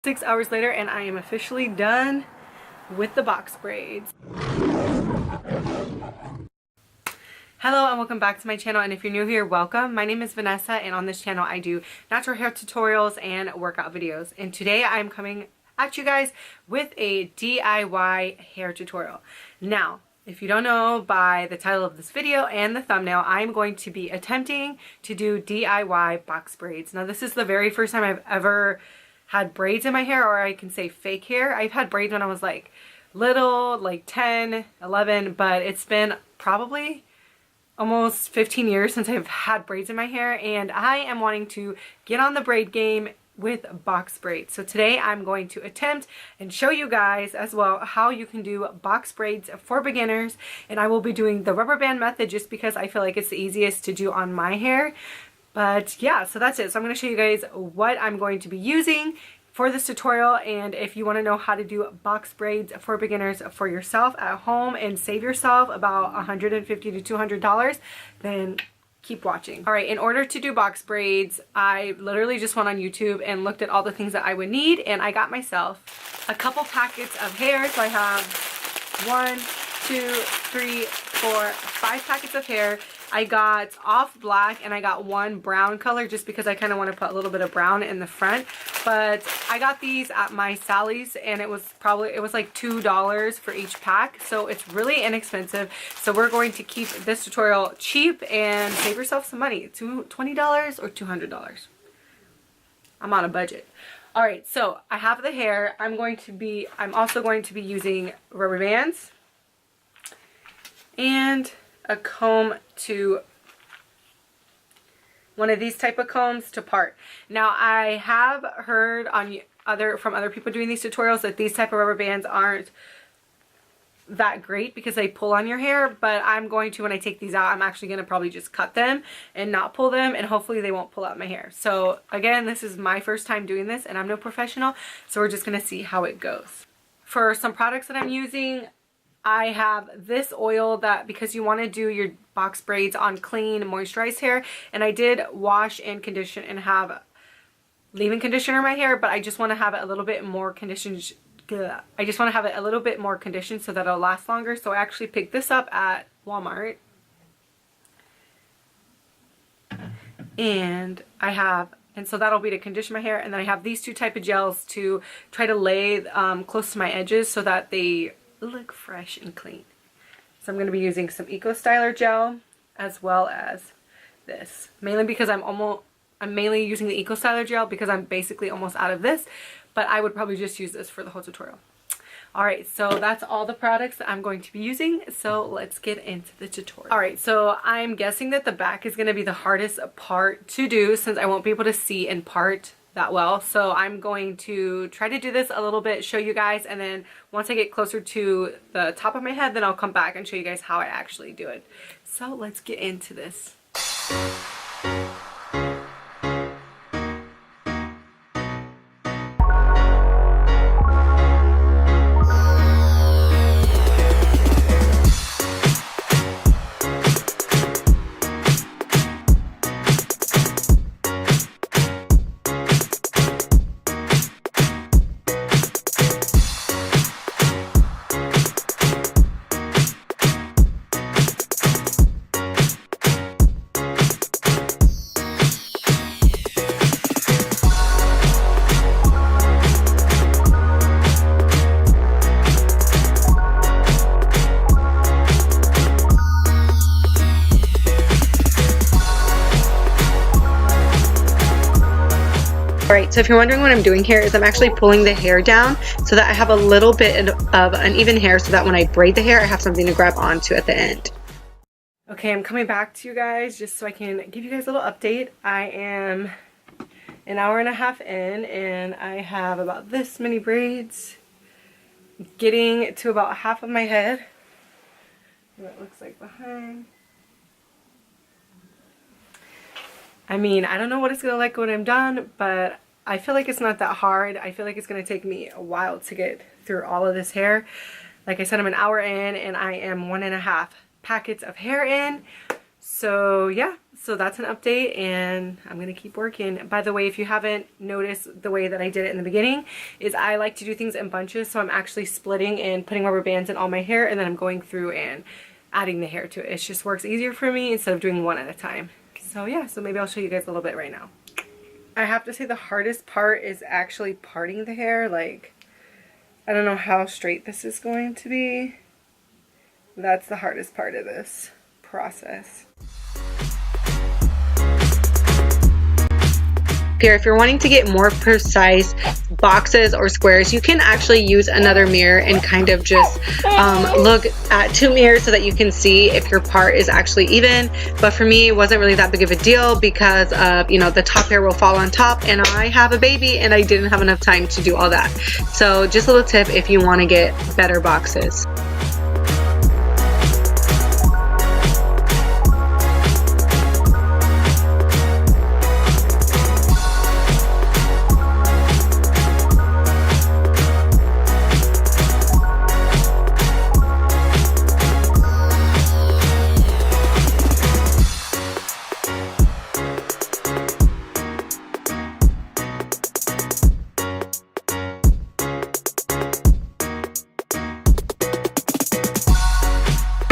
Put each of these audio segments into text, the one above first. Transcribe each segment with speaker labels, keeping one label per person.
Speaker 1: 6 hours later and I am officially done with the box braids. Hello and welcome back to my channel, and if you're new here, welcome. My name is Vanessa, and on this channel I do natural hair tutorials and workout videos, and today I'm coming at you guys with a DIY hair tutorial. Now, if you don't know by the title of this video and the thumbnail, I'm going to be attempting to do DIY box braids. Now, this is the very first time I've ever had braids in my hair, or I can say fake hair. I've had braids when I was like little, like 10, 11, but it's been probably almost 15 years since I've had braids in my hair, and I am wanting to get on the braid game with box braids. So today I'm going to attempt and show you guys as well how you can do box braids for beginners, and I will be doing the rubber band method just because I feel like it's the easiest to do on my hair. But yeah, so that's it. So I'm going to show you guys what I'm going to be using for this tutorial, and if you want to know how to do box braids for beginners for yourself at home and save yourself about $150 to $200, then keep watching. Alright, in order to do box braids, I literally just went on YouTube and looked at all the things that I would need, and I got myself a couple packets of hair. So I have 1, 2, 3, 4, 5 packets of hair. I got off black and I got one brown color just because I kind of want to put a little bit of brown in the front. But I got these at my Sally's, and it was like $2 for each pack, so it's really inexpensive. So we're going to keep this tutorial cheap and save yourself some money. $20 or $200. I'm on a budget. Alright, so I have the hair. I'm also going to be using rubber bands and a comb, to one of these type of combs to part. Now, I have heard from other people doing these tutorials that these type of rubber bands aren't that great because they pull on your hair, but I'm going to, when I take these out, I'm actually going to probably just cut them and not pull them, and hopefully they won't pull out my hair. So again, this is my first time doing this and I'm no professional, so we're just going to see how it goes. For some products that I'm using, I have this oil that, because you want to do your box braids on clean, moisturized hair, and I did wash and condition and have leave-in conditioner in my hair, but I just want to have it a little bit more conditioned. I just want to have it a little bit more conditioned so that it'll last longer. So I actually picked this up at Walmart, and so that'll be to condition my hair. And then I have these two type of gels to try to lay close to my edges so that they look fresh and clean. So I'm going to be using some Eco Styler gel as well as this, mainly because I'm mainly using the Eco Styler gel because I'm basically almost out of this, but I would probably just use this for the whole tutorial. Alright, so that's all the products that I'm going to be using, so let's get into the tutorial. Alright, so I'm guessing that the back is going to be the hardest part to do since I won't be able to see in part that well. So I'm going to try to do this a little bit, show you guys, and then once I get closer to the top of my head, then I'll come back and show you guys how I actually do it. So let's get into this. Alright, so if you're wondering what I'm doing here is I'm actually pulling the hair down so that I have a little bit of uneven hair so that when I braid the hair I have something to grab onto at the end. Okay, I'm coming back to you guys just so I can give you guys a little update. I am an hour and a half in and I have about this many braids, getting to about half of my head. What it looks like behind. I mean, I don't know what it's going to look like when I'm done, but I feel like it's not that hard. I feel like it's going to take me a while to get through all of this hair. Like I said, I'm an hour in and I am 1.5 packets of hair in. So yeah, so that's an update, and I'm gonna keep working. By the way, if you haven't noticed, the way that I did it in the beginning is I like to do things in bunches. So I'm actually splitting and putting rubber bands in all my hair, and then I'm going through and adding the hair to it. It just works easier for me instead of doing one at a time. So yeah, so maybe I'll show you guys a little bit right now. I have to say the hardest part is actually parting the hair. Like, I don't know how straight this is going to be. That's the hardest part of this process. Here, if you're wanting to get more precise boxes or squares, you can actually use another mirror and kind of just look at two mirrors so that you can see if your part is actually even. But for me, it wasn't really that big of a deal because of, you know, the top hair will fall on top, and I have a baby and I didn't have enough time to do all that. So just a little tip if you want to get better boxes.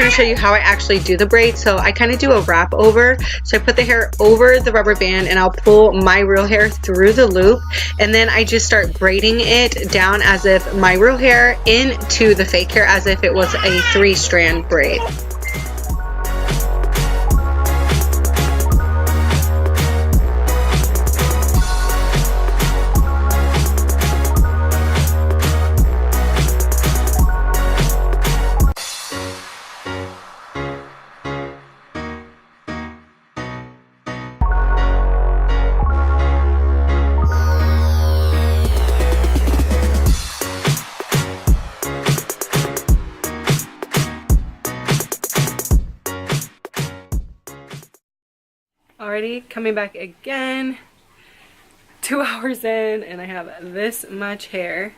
Speaker 1: Show you how I actually do the braid. So I kind of do a wrap over. So I put the hair over the rubber band and I'll pull my real hair through the loop, and then I just start braiding it down as if my real hair into the fake hair, as if it was a 3-strand braid. Alrighty, coming back again, 2 hours in, and I have this much hair.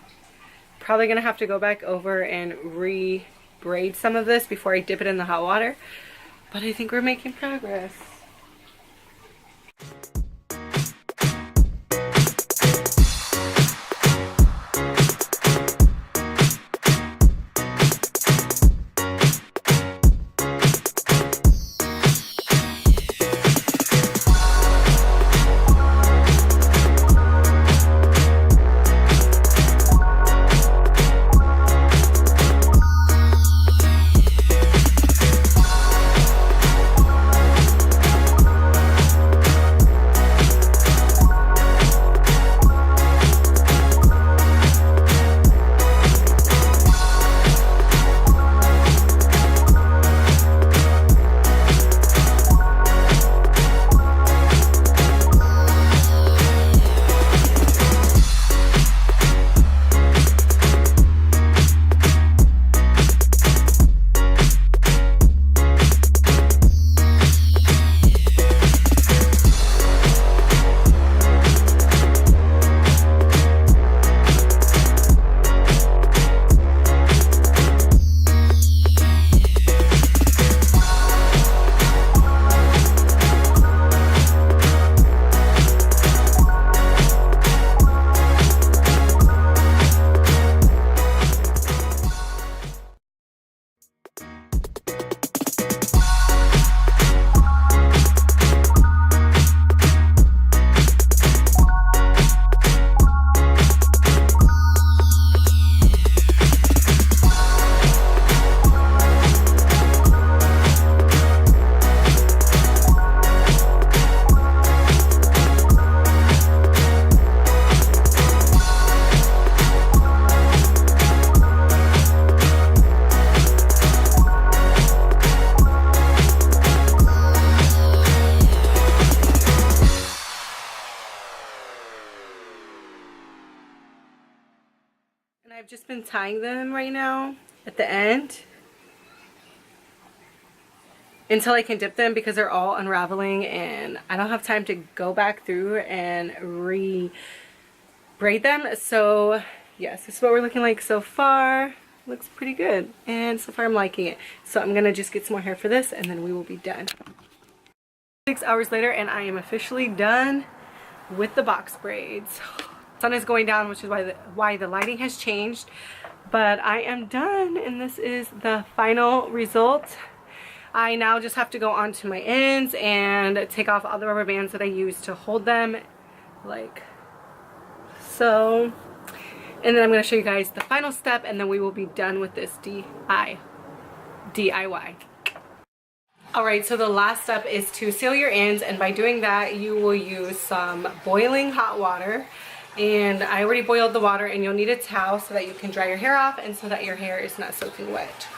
Speaker 1: Probably gonna have to go back over and re-braid some of this before I dip it in the hot water, but I think we're making progress. And I've just been tying them right now at the end until I can dip them because they're all unraveling and I don't have time to go back through and re-braid them. So yes, this is what we're looking like so far. Looks pretty good, and so far I'm liking it. So I'm gonna just get some more hair for this and then we will be done. 6 hours later, and I am officially done with the box braids. The sun is going down, which is why the lighting has changed, but I am done, and this is the final result. I now just have to go onto my ends and take off all the rubber bands that I used to hold them, like so. And then I'm going to show you guys the final step, and then we will be done with this DIY. Alright, so the last step is to seal your ends, and by doing that you will use some boiling hot water. And I already boiled the water, and you'll need a towel so that you can dry your hair off and so that your hair is not soaking wet.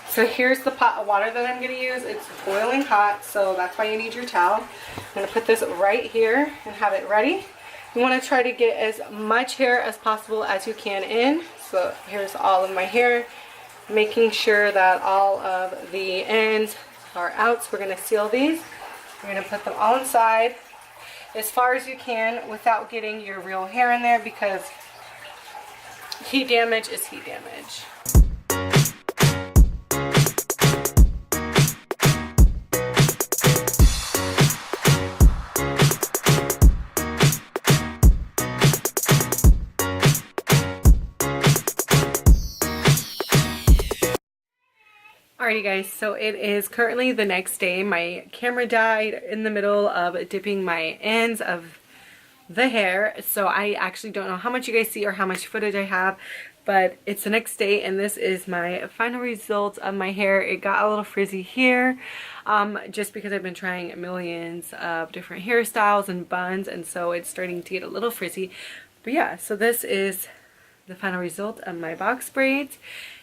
Speaker 1: So here's the pot of water that I'm going to use. It's boiling hot, so that's why you need your towel. I'm going to put this right here and have it ready. You want to try to get as much hair as possible as you can in. So here's all of my hair, making sure that all of the ends are out. So we're going to seal these. You're going to put them all inside as far as you can without getting your real hair in there, because heat damage is heat damage. Alrighty guys, so it is currently the next day. My camera died in the middle of dipping my ends of the hair, so I actually don't know how much you guys see or how much footage I have, but it's the next day, and this is my final result of my hair. It got a little frizzy here, just because I've been trying millions of different hairstyles and buns, and so it's starting to get a little frizzy. But yeah, so this is the final result of my box braids,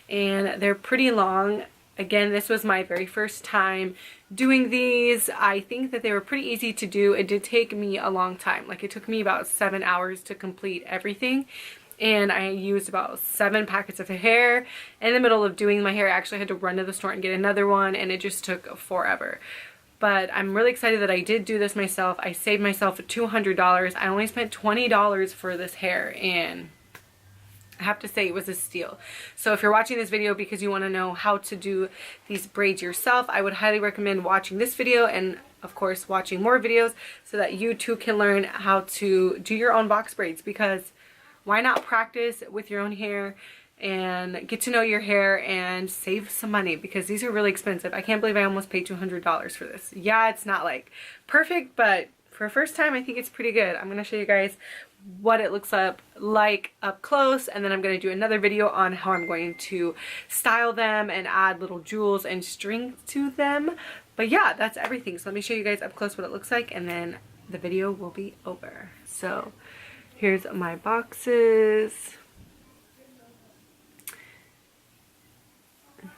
Speaker 1: and they're pretty long. Again, this was my very first time doing these. I think that they were pretty easy to do. It did take me a long time. Like, it took me about 7 hours to complete everything. And I used about 7 packets of hair. In the middle of doing my hair, I actually had to run to the store and get another one, and it just took forever. But I'm really excited that I did do this myself. I saved myself $200. I only spent $20 for this hair, and I have to say it was a steal. So if you're watching this video because you want to know how to do these braids yourself, I would highly recommend watching this video, and of course watching more videos so that you too can learn how to do your own box braids, because why not practice with your own hair and get to know your hair and save some money, because these are really expensive. I can't believe I almost paid $200 for this. Yeah, it's not like perfect, but for a first time I think it's pretty good. I'm going to show you guys what it looks like up close, and then I'm going to do another video on how I'm going to style them and add little jewels and strings to them. But yeah, that's everything. So let me show you guys up close what it looks like, and then the video will be over. So here's my boxes.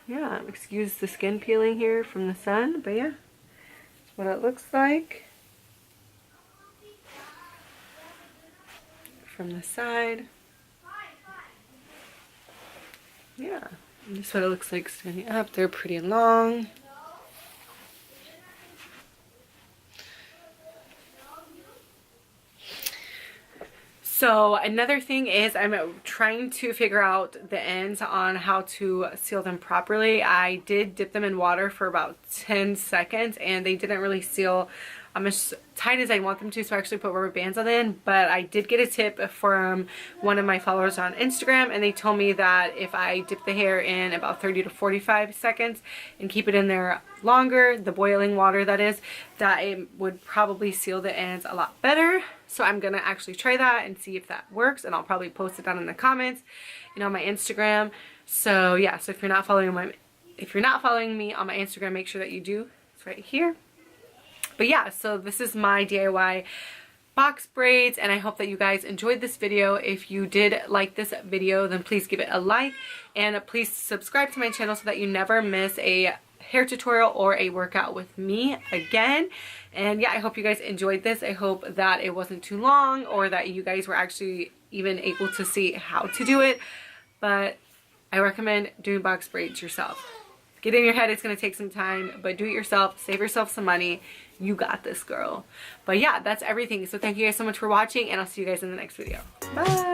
Speaker 1: Yeah, excuse the skin peeling here from the sun, but yeah, that's what it looks like from the side. Yeah, and this is what it looks like standing up. They're pretty long. So another thing is I'm trying to figure out the ends on how to seal them properly. I did dip them in water for about 10 seconds and they didn't really seal as tight as I want them to, so I actually put rubber bands on them. But I did get a tip from one of my followers on Instagram, and they told me that if I dip the hair in about 30 to 45 seconds and keep it in there longer, the boiling water that is, that it would probably seal the ends a lot better. So I'm gonna actually try that and see if that works, and I'll probably post it down in the comments, on my Instagram. So yeah, so if you're not following me on my Instagram, make sure that you do. It's right here. But yeah, so this is my DIY box braids, and I hope that you guys enjoyed this video. If you did like this video, then please give it a like, and please subscribe to my channel so that you never miss a hair tutorial or a workout with me again. And yeah, I hope you guys enjoyed this. I hope that it wasn't too long, or that you guys were actually even able to see how to do it. But I recommend doing box braids yourself. Get in your head, it's going to take some time, but do it yourself. Save yourself some money. You got this, girl. But yeah, that's everything. So thank you guys so much for watching, and I'll see you guys in the next video. Bye!